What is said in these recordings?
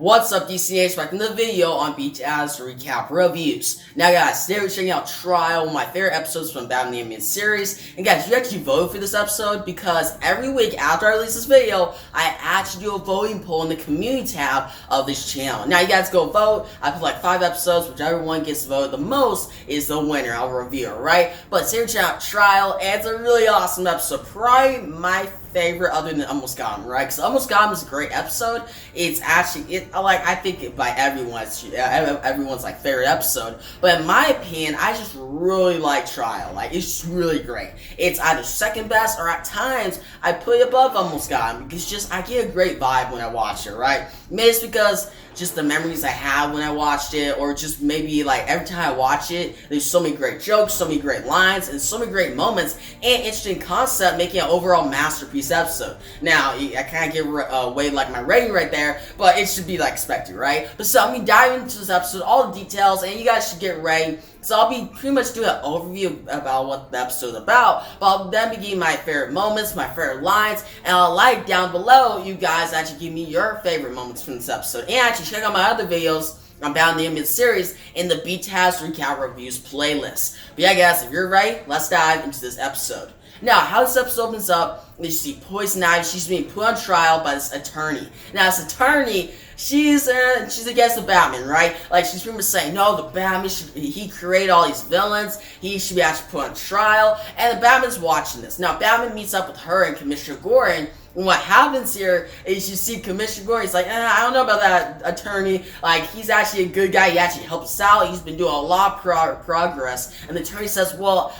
What's up, DCH? Back in the video on BTAS recap reviews. Now, guys, today we're checking out Trial, one of my favorite episodes from Batman the Animated Series. And guys, you actually vote for this episode because every week after I release this video, I actually do a voting poll in the community tab of this channel. Now, you guys go vote. I put like 5 episodes, whichever one gets voted the most is the winner. I'll review it, right? But today we're checking out Trial, and it's a really awesome episode. Probably my favorite other than Almost Got Him, right? Because Almost Got Him is a great episode. It's actually, I think by everyone's like favorite episode. But in my opinion, I just really like Trial. Like, it's just really great. It's either second best or at times I put it above Almost Got Him because just I get a great vibe when I watch it, right? Maybe it's because just the memories I have when I watched it, or just maybe like every time I watch it, there's so many great jokes, so many great lines, and so many great moments, and interesting concept, making an overall masterpiece episode. Now, I kind of give away like my rating right there, but it should be like expected, right? But so I'm gonna dive into this episode, all the details, and you guys should get ready. So I'll be pretty much doing an overview about what the episode's about, but I'll then be giving my favorite moments, my favorite lines, and I'll like down below you guys actually give me your favorite moments from this episode. And actually check out my other videos on Batman the Animated Series in the BTAS recap reviews playlist. But yeah, guys, if you're ready, let's dive into this episode. Now, how this episode opens up, you see Poison Ivy. She's being put on trial by this attorney. Now, this attorney, she's against the Batman, right? Like, she's pretty much saying, no, the Batman, he created all these villains. He should be actually put on trial. And the Batman's watching this. Now, Batman meets up with her and Commissioner Gordon. And what happens here is you see Commissioner Gordon, he's like, I don't know about that attorney. Like, he's actually a good guy. He actually helps out. He's been doing a lot of progress. And the attorney says, well,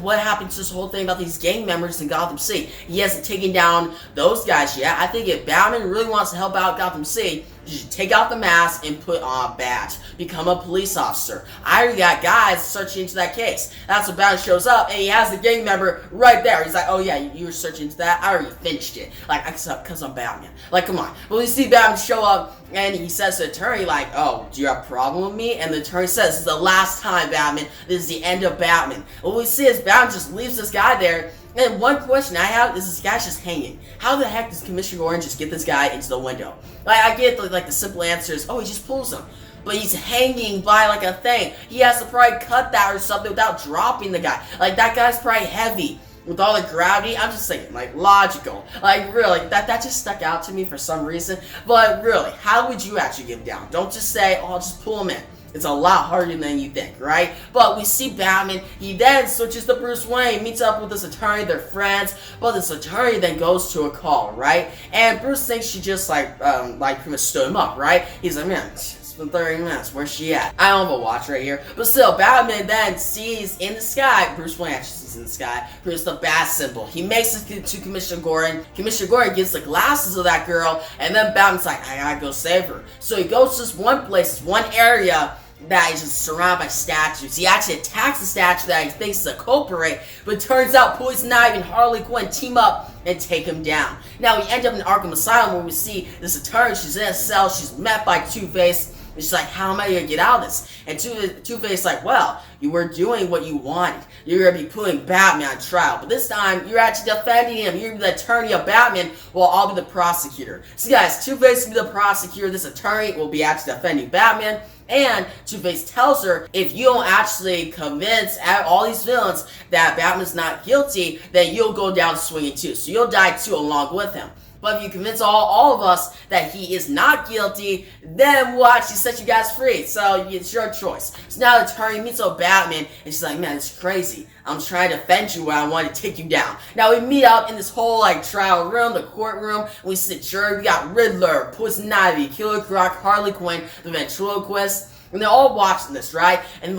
what happened to this whole thing about these gang members in Gotham City? He hasn't taken down those guys yet. I think if Batman really wants to help out Gotham City, you should take out the mask and put on a badge. Become a police officer. I already got guys searching into that case. That's when Batman shows up and he has the gang member right there. He's like, oh yeah, you were searching into that? I already finished it. Like, because I'm Batman. Like, come on. But we see Batman show up and he says to the attorney, like, oh, do you have a problem with me? And the attorney says, this is the last time, Batman. This is the end of Batman. What we see is Batman just leaves this guy there. And one question I have is, this guy's just hanging. How the heck does Commissioner Gordon just get this guy into the window? Like, I get the simple answer is, oh, he just pulls him. But he's hanging by like a thing. He has to probably cut that or something without dropping the guy. Like, that guy's probably heavy. With all the gravity, I'm just thinking, like, logical. Like, really, that just stuck out to me for some reason. But really, how would you actually get him down? Don't just say, oh, I'll just pull him in. It's a lot harder than you think, right? But we see Batman, he then switches to Bruce Wayne, meets up with this attorney, they're friends, but this attorney then goes to a call, right? And Bruce thinks she just pretty much stood him up, right? He's like, man, it's been 30 minutes, where's she at? I don't have a watch right here. But still, Batman then sees in the sky, Bruce Wayne actually sees in the sky, here's the bat symbol. He makes it to Commissioner Gordon. Commissioner Gordon gives the glasses of that girl, and then Batman's like, I gotta go save her. So he goes to this one place, this one area, that is just surrounded by statues. He actually attacks the statue that he thinks is a culprit, but it turns out Poison Ivy and Harley Quinn team up and take him down. Now we end up in Arkham Asylum where we see this attorney, she's in a cell, she's met by Two-Face, and she's like, how am I gonna get out of this? And Two-Face like, well, you were doing what you wanted. You're gonna be putting Batman on trial, but this time you're actually defending him. You're the attorney of Batman, while I'll be the prosecutor. So guys, Two-Face will be the prosecutor, this attorney will be actually defending Batman. And Two-Face tells her, if you don't actually convince all these villains that Batman's not guilty, then you'll go down swinging too. So you'll die too along with him. But if you convince all of us that he is not guilty, then we'll actually set you guys free. So it's your choice. So now the attorney meets up Batman, and she's like, man, it's crazy. I'm trying to defend you when I want to take you down. Now we meet up in this whole trial room, the courtroom. We see the jury. We got Riddler, Poison Ivy, Killer Croc, Harley Quinn, the ventriloquist. And they're all watching this, right? And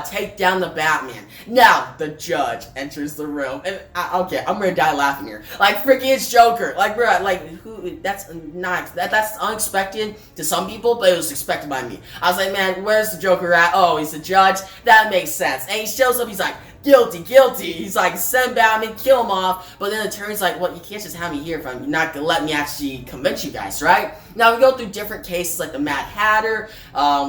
take down the Batman. Now the judge enters the room, and okay, I'm gonna die laughing here. Like, freaking it's Joker. Like, bro, who? That's unexpected to some people, but it was expected by me. I was like, man, where's the Joker at? Oh, he's the judge. That makes sense. And he shows up. He's like, guilty, guilty. He's like, send Batman, kill him off. But then the attorney's like, well, you can't just have me here if I'm not gonna let me actually convince you guys, right? Now we go through different cases like the Mad Hatter.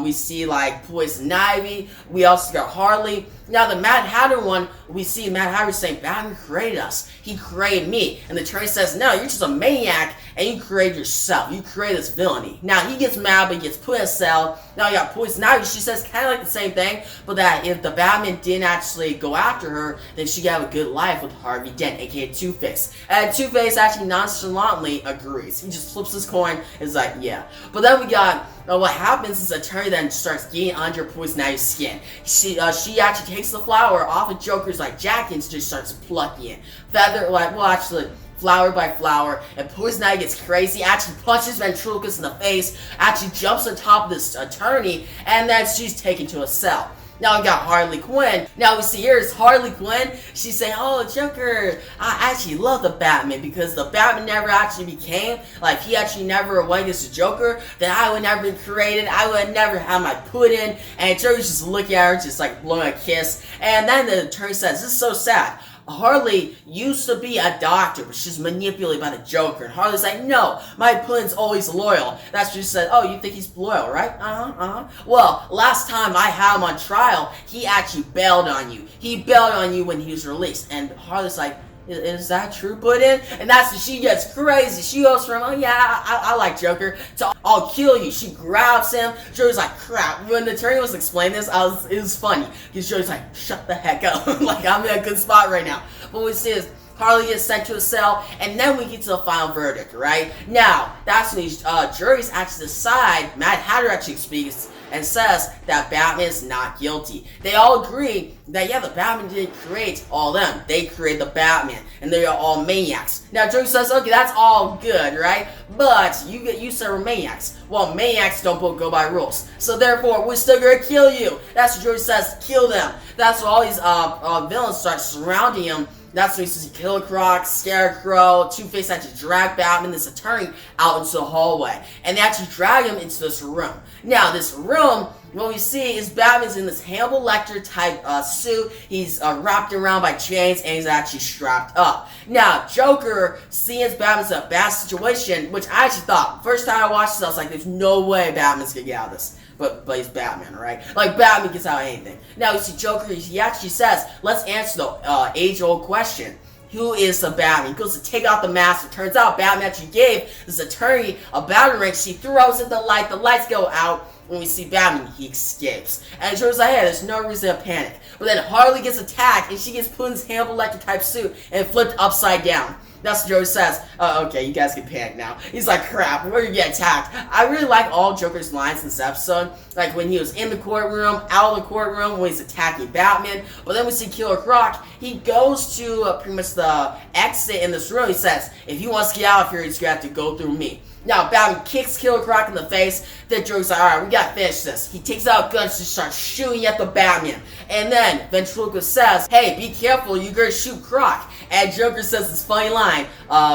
We see Poison Ivy. We also got Harley. Now the Mad Hatter one, we see Mad Hatter saying, Batman created us. He created me. And the attorney says, no, you're just a maniac and you created yourself. You created this villainy. Now he gets mad, but he gets put in a cell. Now you got Poison Ivy. She says kind of like the same thing, but that if the Batman didn't actually go after her, then she could have a good life with Harvey Dent, aka Two-Face. And Two-Face actually nonchalantly agrees. He just flips his coin and is like, yeah. But then we got what happens is attorney then starts getting under Poison Ivy's skin. She actually takes the flower off of Joker's jacket and just starts plucking it. Flower by flower, and Poison Ivy gets crazy, actually punches Ventriloquist in the face, actually jumps on top of this attorney, and then she's taken to a cell. Now we got Harley Quinn. Now we see here is Harley Quinn. She's saying, oh, Joker, I actually love the Batman because the Batman never actually became, he actually never went against the Joker, then I would never be created, I would never have my put in, and Joker's just looking at her, just blowing a kiss, and then the attorney says, this is so sad. Harley used to be a doctor, but she's manipulated by the Joker. And Harley's like, no, my Puddin's always loyal. That's what she said. Oh, you think he's loyal, right? Well, last time I had him on trial, he actually bailed on you. He bailed on you when he was released. And Harley's like, is that true, Puddin? And that's when she gets crazy. She goes from, oh yeah, I like Joker, to I'll kill you. She grabs him. Joker's like, crap. When the attorney was explaining this, it was funny. Because Joker's like, shut the heck up. I'm in a good spot right now. But what we see is, Harley gets sent to a cell, and then we get to the final verdict, right? Now, that's when these juries actually decide, Mad Hatter actually speaks, and says that Batman is not guilty. They all agree that, yeah, the Batman didn't create all them. They created the Batman, and they are all maniacs. Now, Joker says, okay, that's all good, right? But you said we're maniacs. Well, maniacs don't go by rules. So, therefore, we're still gonna kill you. That's what Joker says, kill them. That's when all these villains start surrounding him. That's when you see Killer Croc, Scarecrow, Two-Face actually drag Batman, this attorney, out into the hallway. And they actually drag him into this room. Now, this room, what we see is Batman's in this Hannibal Lecter type suit. He's wrapped around by chains, and he's actually strapped up. Now, Joker, seeing Batman's in a bad situation, which I actually thought, first time I watched this, I was like, there's no way Batman's gonna get out of this. But he's Batman, right? Batman gets out of anything. Now, you see Joker, he actually says, let's answer the age-old question. Who is the Batman? He goes to take out the mask. It turns out Batman actually gave this attorney a battery ring. She throws in the lights go out. When we see Batman, he escapes. And Joker's like, hey, there's no reason to panic. But then Harley gets attacked, and she gets put in this Hannibal Lecter type suit and flipped upside down. That's what Joker says. Oh, okay, you guys can panic now. He's like, crap, we're gonna get attacked. I really like all Joker's lines in this episode. Like when he was in the courtroom, out of the courtroom, when he's attacking Batman. But then we see Killer Croc. He goes to pretty much the exit in this room. He says, if he wants to get out of here, he's gonna have to go through me. Now, Batman kicks Killer Croc in the face. Then Joker's like, alright, we gotta finish this. He takes out guns to start shooting at the Batman. And then Ventriloquist says, hey, be careful, you're gonna shoot Croc. And Joker says this funny line,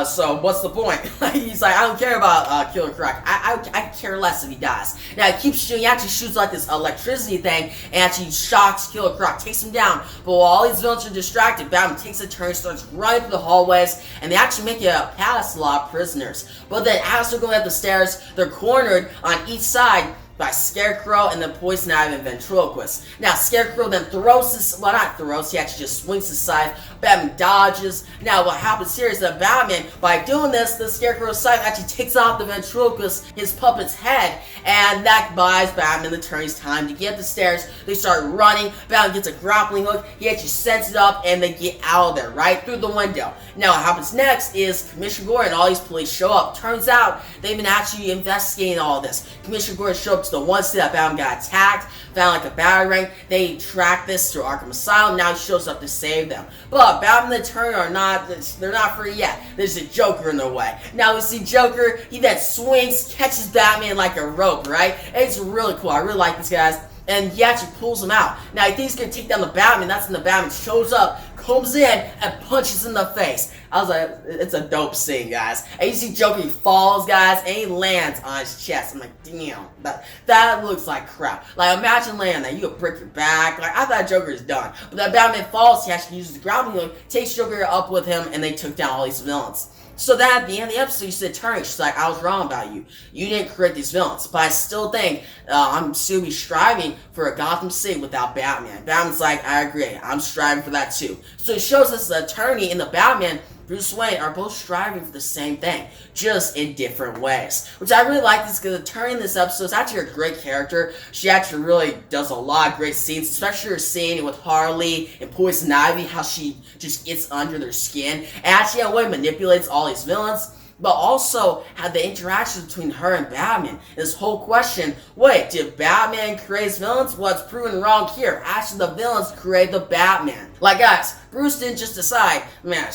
so what's the point? He's like, I don't care about Killer Croc. I care less if he dies. Now, he keeps shooting, he actually shoots this electricity thing, and actually shocks Killer Croc, takes him down. But while all these villains are distracted, Batman takes a turn, starts running through the hallways, and they actually make it past a lot of prisoners. But then as they're going up the stairs, they're cornered on each side by Scarecrow and then Poison Ivy and Ventriloquist. Now, Scarecrow then throws this, well, not throws, he actually just swings his scythe. Batman dodges. Now, what happens here is that Batman, by doing this, the Scarecrow scythe actually takes off the Ventriloquist, his puppet's head, and that buys Batman the attorney's time to get up the stairs. They start running. Batman gets a grappling hook. He actually sets it up, and they get out of there, right through the window. Now, what happens next is Commissioner Gordon and all these police show up. Turns out, they've been actually investigating all this. Commissioner Gordon showed up to the one city that Batman got attacked, found a battery ring. They tracked this through Arkham Asylum. Now he shows up to save them. But Batman and the Attorney are they're not free yet. There's a Joker in their way. Now we see Joker, he then swings, catches Batman like a rope, right? It's really cool. I really like this, guys. And he actually pulls him out. Now he thinks he's gonna take down the Batman. That's when the Batman shows up, comes in, and punches in the face. I was like, it's a dope scene, guys. And you see Joker, he falls, guys, and he lands on his chest. I'm like, damn, that looks like crap. Like, imagine landing that. You could break your back. Like, I thought Joker is done. But that Batman falls, he actually uses the grappling hook, takes Joker up with him, and they took down all these villains. So that at the end of the episode, you said attorney, she's like, I was wrong about you. You didn't create these villains. But I still think I'm still be striving for a Gotham City without Batman. Batman's like, I agree. I'm striving for that too. So it shows us the attorney and the Batman, Bruce Wayne, are both striving for the same thing, just in different ways. Which I really like this because the attorney in this episode is actually a great character. She actually really does a lot of great scenes, especially her scene with Harley and Poison Ivy, how she just gets under their skin and actually in a way manipulates all these villains. But also had the interaction between her and Batman. This whole question, wait, did Batman create villains? Well, it's proven wrong here. Actually, the villains created the Batman. Like, guys, Bruce didn't just decide, man,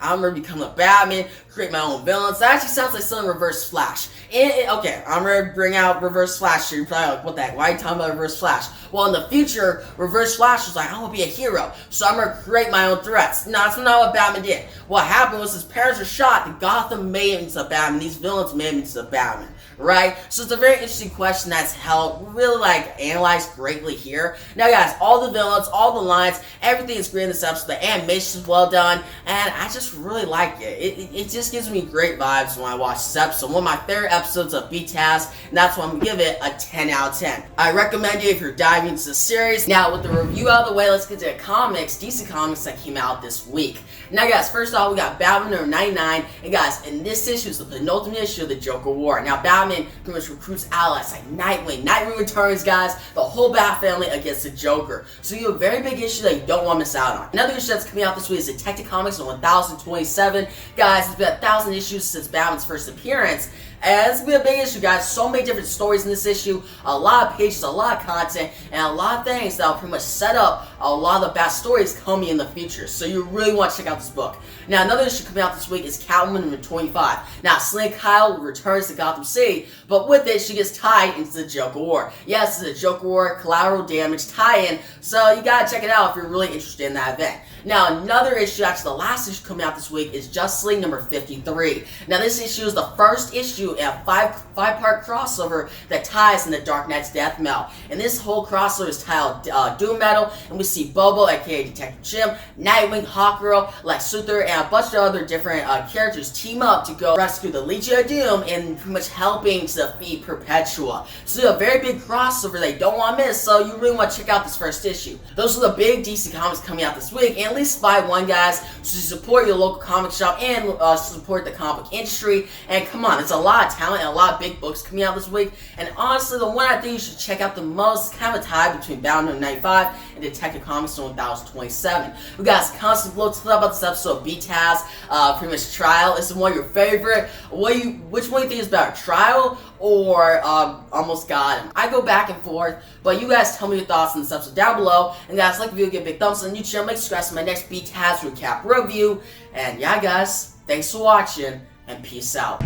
I'm gonna become a Batman, create my own villains. That actually sounds like some Reverse Flash. Okay, I'm gonna bring out Reverse Flash here. You're probably like, what the heck? Why are you talking about Reverse Flash? Well, in the future, Reverse Flash was like, I wanna be a hero, so I'm gonna create my own threats. No, that's not what Batman did. What happened was his parents were shot, and Gotham made him into Batman. These villains made him into Batman, right? So it's a very interesting question that's held, really analyzed greatly here. Now, guys, all the villains, all the lines, everything is great in this episode. The animation is well done, and I just really like it. It just gives me great vibes when I watch this episode. One of my favorite episodes of BTAS, and that's why I'm gonna give it a 10 out of 10. I recommend it if you're diving into the series. Now, with the review out of the way, let's get to the comics, DC Comics that came out this week. Now, guys, first off, we got Batman number 99, and guys, in this issue is the penultimate issue of the Joker War. Now, Batman pretty much recruits allies like Nightwing. Nightwing returns, guys, the whole Bat family against the Joker. So you have a very big issue that you don't want to miss out on. Another issue that's coming out this week is Detective Comics on 1027. Guys, it's been 1,000 issues since Batman's first appearance. And it's been a big issue, guys. So many different stories in this issue, a lot of pages, a lot of content, and a lot of things that will pretty much set up a lot of the Bat stories coming in the future. So you really want to check out this book. Now, another issue coming out this week is Catwoman number 25. Now, Selina Kyle returns to Gotham City, but with it, she gets tied into the Joker War. Yes, it's a Joker War collateral damage tie-in, so you gotta check it out if you're really interested in that event. Now, another issue, actually the last issue coming out this week, is Justice League number 53. Now, this issue is the first issue in a five-part crossover that ties in the Dark Knight's death metal. And this whole crossover is titled Doom Metal, and we see Bobo, aka Detective Jim, Nightwing, Hawkgirl, Lex Luthor, and a bunch of other different characters team up to go rescue the Legion of Doom and pretty much helping to defeat Perpetua. So a very big crossover that you don't want to miss, so you really want to check out this first issue. Those are the big DC Comics coming out this week, and at least buy one, guys, so you support your local comic shop and support the comic book industry. And come on, there's a lot of talent and a lot of big books coming out this week, and honestly, the one I think you should check out the most, kind of a tie between Batman 95 and Detective Comics 1027. We got some constant blow to talk about this episode of BTAS, pretty much Trial. Is one of your favorite? Which one do you think is better, Trial or Almost Got Him? I go back and forth, but you guys tell me your thoughts on this episode down below. And guys, like the video, give a big thumbs up on YouTube, make subscribe to my next BTAS recap review. And yeah, guys, thanks for watching, and peace out.